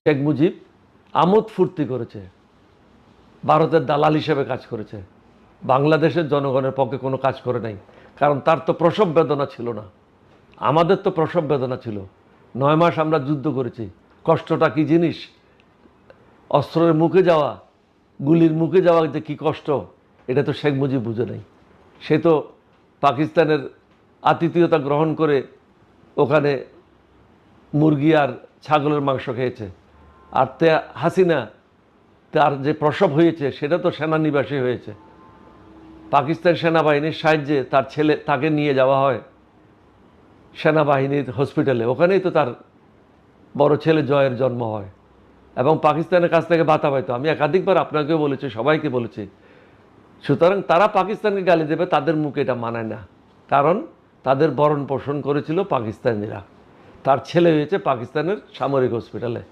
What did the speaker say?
শেখ মুজিব আমোদ ফুর্তি করেছে, ভারতের দালাল হিসেবে কাজ করেছে, বাংলাদেশের জনগণের পক্ষে কোনো কাজ করে নাই। কারণ তার তো প্রসব বেদনা ছিল না, আমাদের তো প্রসব বেদনা ছিল। 9 মাস আমরা যুদ্ধ করেছি, কষ্টটা কি জিনিস, অস্ত্রের মুখে যাওয়া, গুলির মুখে যাওয়া যে কী কষ্ট, এটা তো শেখ মুজিব বুঝে নাই। সে তো পাকিস্তানের আতিথেয়তা গ্রহণ করে ওখানে মুরগি আর ছাগলের মাংস খেয়েছে। আর হাসিনা, তার যে প্রসব হয়েছে সেটা তো সেনানিবাসে হয়েছে। পাকিস্তান সেনাবাহিনীর সাহায্যে তার ছেলে, তাকে নিয়ে যাওয়া হয় সেনাবাহিনীর হসপিটালে, ওখানেই তো তার বড় ছেলে জয়ের জন্ম হয় এবং পাকিস্তানের কাছ থেকে ভাতা পাইতো। আমি একাধিকবার আপনাকেও বলেছি, সবাইকে বলেছি। সুতরাং তারা পাকিস্তানকে গালি দেবে, তাদের মুখে এটা মানায় না, কারণ তাদের ভরণ পোষণ করেছিল পাকিস্তানিরা। তার ছেলে হয়েছে পাকিস্তানের সামরিক হসপিটালে।